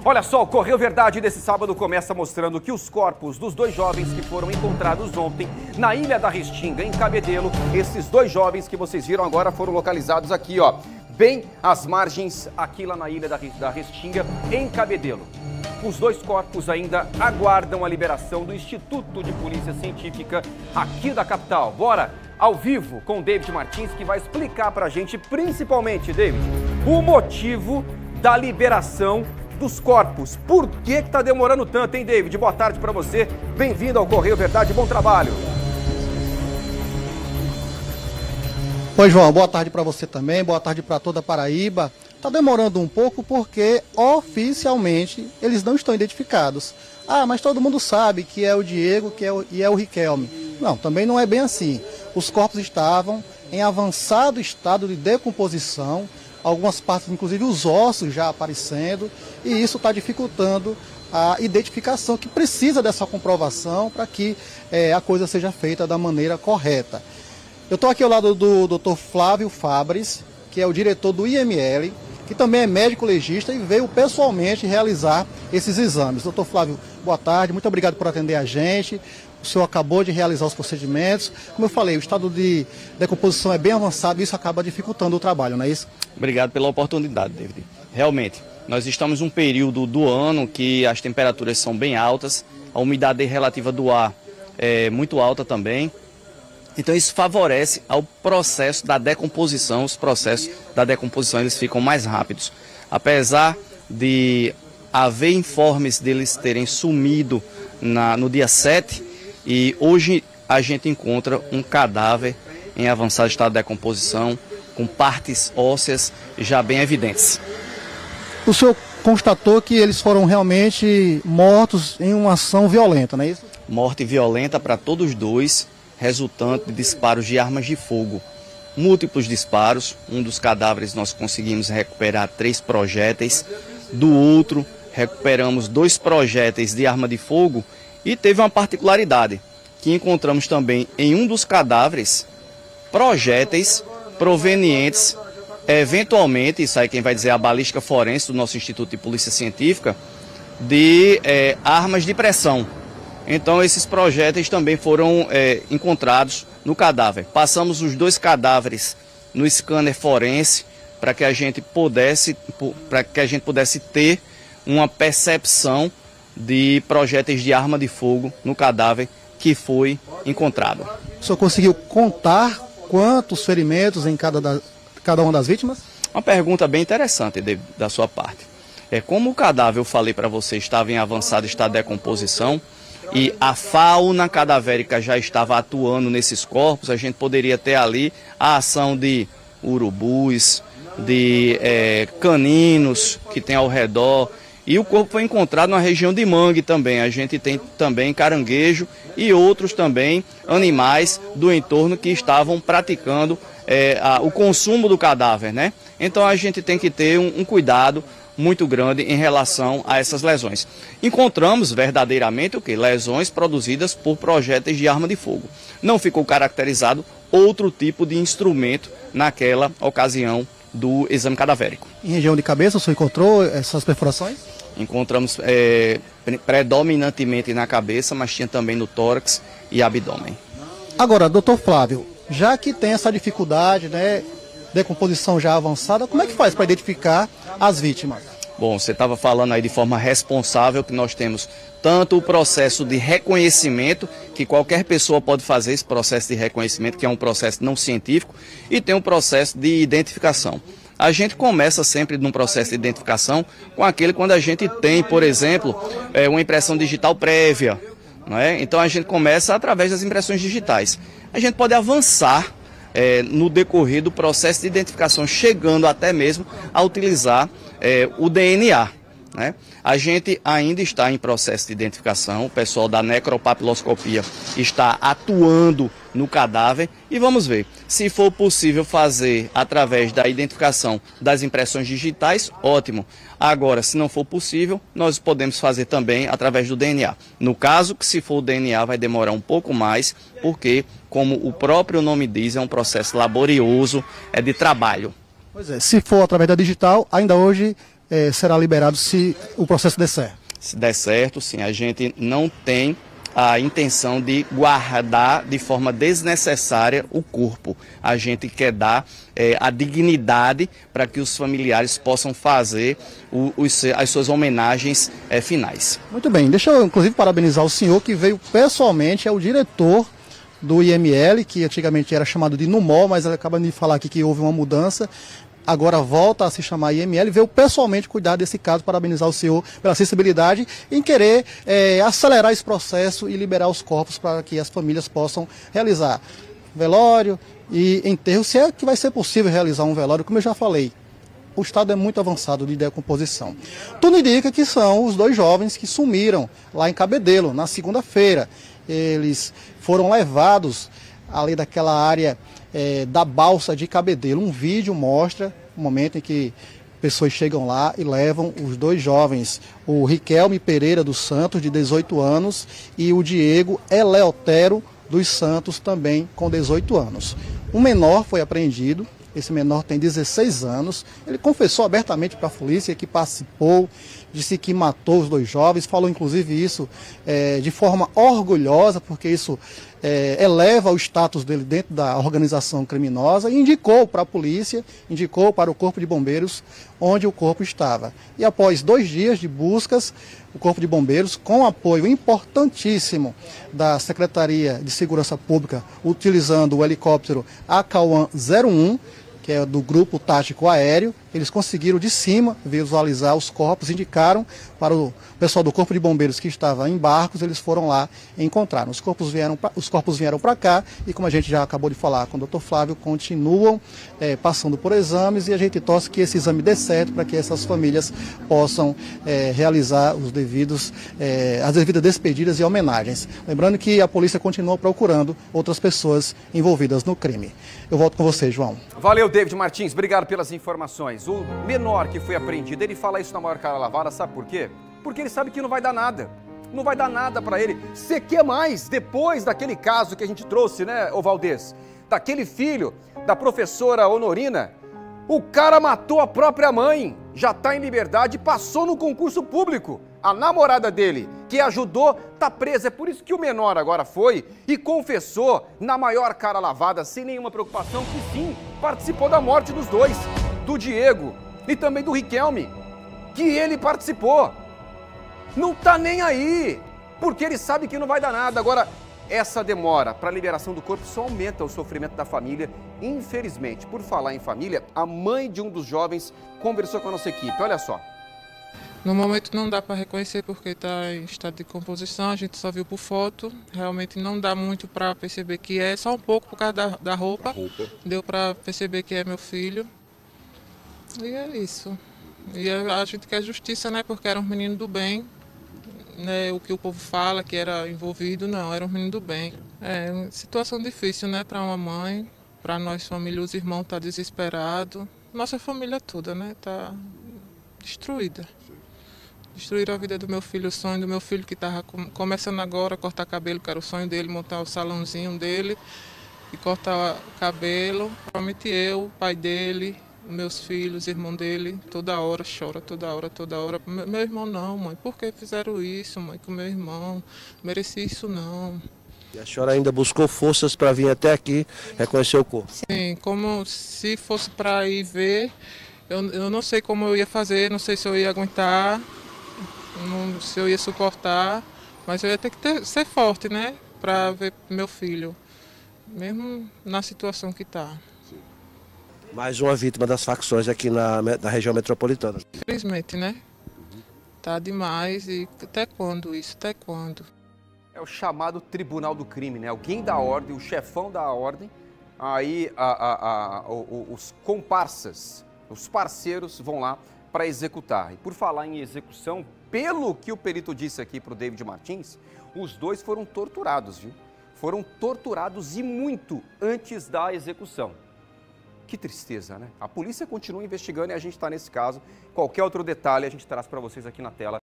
Olha só, o Correio Verdade desse sábado começa mostrando que os corpos dos dois jovens que foram encontrados ontem na Ilha da Restinga, em Cabedelo, esses dois jovens que vocês viram agora foram localizados aqui, ó, bem às margens, aqui lá na Ilha da Restinga, em Cabedelo. Os dois corpos ainda aguardam a liberação do Instituto de Polícia Científica aqui da capital. Bora ao vivo com o David Martins, que vai explicar pra gente, principalmente, David, o motivo da liberação dos corpos. Por que tá demorando tanto, hein, David? Boa tarde pra você. Bem-vindo ao Correio Verdade. Bom trabalho. Oi, João. Boa tarde pra você também. Boa tarde pra toda a Paraíba. Tá demorando um pouco porque, oficialmente, eles não estão identificados. Ah, mas todo mundo sabe que é o Diego e é o Riquelme. Não, também não é bem assim. Os corpos estavam em avançado estado de decomposição, algumas partes, inclusive os ossos já aparecendo, e isso está dificultando a identificação, que precisa dessa comprovação para que a coisa seja feita da maneira correta. Eu estou aqui ao lado do Dr. Flávio Fabres, que é o diretor do IML, que também é médico legista e veio pessoalmente realizar esses exames. Dr. Flávio, boa tarde, muito obrigado por atender a gente. O senhor acabou de realizar os procedimentos. Como eu falei, o estado de decomposição é bem avançado e isso acaba dificultando o trabalho, não é isso? Obrigado pela oportunidade, David. Realmente, nós estamos num período do ano que as temperaturas são bem altas, a umidade relativa do ar é muito alta também. Então isso favorece ao processo da decomposição, os processos da decomposição eles ficam mais rápidos. Apesar de haver informes deles terem sumido no dia 7, e hoje a gente encontra um cadáver em avançado estado de decomposição, com partes ósseas já bem evidentes. O senhor constatou que eles foram realmente mortos em uma ação violenta, não é isso? Morte violenta para todos os dois, resultante de disparos de armas de fogo. Múltiplos disparos, um dos cadáveres nós conseguimos recuperar 3 projéteis, do outro recuperamos 2 projéteis de arma de fogo e teve uma particularidade, que encontramos também em um dos cadáveres projéteis provenientes, eventualmente, isso aí quem vai dizer é a balística forense do nosso Instituto de Polícia Científica, de armas de pressão. Então esses projéteis também foram encontrados no cadáver. Passamos os 2 cadáveres no scanner forense para que a gente pudesse ter uma percepção de projéteis de arma de fogo no cadáver que foi encontrado. O senhor conseguiu contar quantos ferimentos em cada uma das vítimas? Uma pergunta bem interessante da sua parte. Como o cadáver, eu falei para você, estava em avançado estado de decomposição, e a fauna cadavérica já estava atuando nesses corpos, a gente poderia ter ali a ação de urubus, de caninos que tem ao redor, e o corpo foi encontrado na região de mangue também. A gente tem também caranguejo e outros também animais do entorno que estavam praticando o consumo do cadáver, né? Então a gente tem que ter um cuidado muito grande em relação a essas lesões. Encontramos verdadeiramente o que? Lesões produzidas por projéteis de arma de fogo. Não ficou caracterizado outro tipo de instrumento naquela ocasião do exame cadavérico. Em região de cabeça, o senhor encontrou essas perfurações? Encontramos predominantemente na cabeça, mas tinha também no tórax e abdômen. Agora, doutor Flávio, já que tem essa dificuldade, né, decomposição já avançada, como é que faz para identificar as vítimas? Bom, você estava falando aí de forma responsável que nós temos tanto o processo de reconhecimento, que qualquer pessoa pode fazer esse processo de reconhecimento, que é um processo não científico, e tem um processo de identificação. A gente começa sempre num processo de identificação com aquele quando a gente tem, por exemplo, uma impressão digital prévia, não é? Então a gente começa através das impressões digitais. A gente pode avançar no decorrer do processo de identificação, chegando até mesmo a utilizar o DNA. Né? A gente ainda está em processo de identificação, o pessoal da necropapiloscopia está atuando no cadáver e vamos ver. Se for possível fazer através da identificação das impressões digitais, ótimo. Agora, se não for possível, nós podemos fazer também através do DNA. No caso, que se for o DNA vai demorar um pouco mais, porque, como o próprio nome diz, é um processo laborioso, de trabalho. Pois é, se for através da digital, ainda hoje será liberado se o processo der certo? Se der certo, sim, a gente não tem a intenção de guardar de forma desnecessária o corpo. A gente quer dar a dignidade para que os familiares possam fazer as suas homenagens finais. Muito bem, deixa eu inclusive parabenizar o senhor que veio pessoalmente, é o diretor do IML, que antigamente era chamado de NUMOL, mas ele acaba de falar aqui que houve uma mudança. Agora volta a se chamar IML, veio pessoalmente cuidar desse caso, parabenizar o senhor pela sensibilidade em querer acelerar esse processo e liberar os corpos para que as famílias possam realizar velório e enterro, se é que vai ser possível realizar um velório, como eu já falei. O estado é muito avançado de decomposição. Tudo indica que são os 2 jovens que sumiram lá em Cabedelo, na segunda-feira. Eles foram levados ali daquela área da balsa de Cabedelo. Um vídeo mostra o momento em que pessoas chegam lá e levam os 2 jovens, o Riquelme Pereira dos Santos, de 18 anos, e o Diego Eleutero dos Santos, também com 18 anos. Um menor foi apreendido. Esse menor tem 16 anos, ele confessou abertamente para a polícia que participou, disse que matou os 2 jovens, falou inclusive isso de forma orgulhosa, porque isso eleva o status dele dentro da organização criminosa, e indicou para a polícia, indicou para o Corpo de Bombeiros onde o corpo estava. E após 2 dias de buscas, o Corpo de Bombeiros, com apoio importantíssimo da Secretaria de Segurança Pública, utilizando o helicóptero Acauã 01, que é do Grupo Tático Aéreo, eles conseguiram de cima visualizar os corpos, indicaram para o pessoal do Corpo de Bombeiros que estava em barcos, eles foram lá e encontraram. Os corpos vieram para cá e, como a gente já acabou de falar com o Dr. Flávio, continuam passando por exames, e a gente torce que esse exame dê certo para que essas famílias possam realizar as devidas despedidas e homenagens. Lembrando que a polícia continua procurando outras pessoas envolvidas no crime. Eu volto com você, João. Valeu, David Martins, obrigado pelas informações. O menor que foi apreendido, ele fala isso na maior cara lavada, sabe por quê? Porque ele sabe que não vai dar nada. Não vai dar nada para ele. Você quer mais depois daquele caso que a gente trouxe, né, ô Valdez? Daquele filho da professora Honorina. O cara matou a própria mãe, já está em liberdade e passou no concurso público. A namorada dele, que ajudou, está presa. É por isso que o menor agora foi e confessou na maior cara lavada, sem nenhuma preocupação, que sim, participou da morte dos 2, do Diego e também do Riquelme, que ele participou. Não tá nem aí, porque ele sabe que não vai dar nada. Agora, essa demora para a liberação do corpo só aumenta o sofrimento da família, infelizmente. Por falar em família, a mãe de um dos jovens conversou com a nossa equipe, olha só. No momento não dá para reconhecer porque está em estado de decomposição, a gente só viu por foto, realmente não dá muito para perceber que é, só um pouco por causa da roupa. Deu para perceber que é meu filho. E é isso. E a gente quer justiça, né, porque era um menino do bem, né, o que o povo fala que era envolvido, não, era um menino do bem. É uma situação difícil, né, para uma mãe, para nós família, os irmãos tá desesperado, nossa família toda, né, tá destruída. Destruíram a vida do meu filho, o sonho do meu filho que estava começando agora a cortar cabelo, que era o sonho dele, montar o salãozinho dele e cortar o cabelo. Provavelmente eu, o pai dele, meus filhos, irmão dele, toda hora chora, toda hora. Meu irmão não, mãe, por que fizeram isso, mãe, com meu irmão? Merecia isso não. E a senhora ainda buscou forças para vir até aqui reconhecer o corpo? Sim, como se fosse para ir ver, eu não sei como eu ia fazer, não sei se eu ia aguentar. Se eu ia suportar, mas eu ia ter que ser forte, né, para ver meu filho, mesmo na situação que está. Mais uma vítima das facções aqui na região metropolitana. Infelizmente, né? Tá demais e até quando isso? Até quando? É o chamado tribunal do crime, né? Alguém da ordem, o chefão da ordem, aí os comparsas, os parceiros vão lá para executar. E por falar em execução, pelo que o perito disse aqui para o David Martins, os 2 foram torturados, viu? Foram torturados e muito antes da execução. Que tristeza, né? A polícia continua investigando e a gente está nesse caso. Qualquer outro detalhe a gente traz para vocês aqui na tela.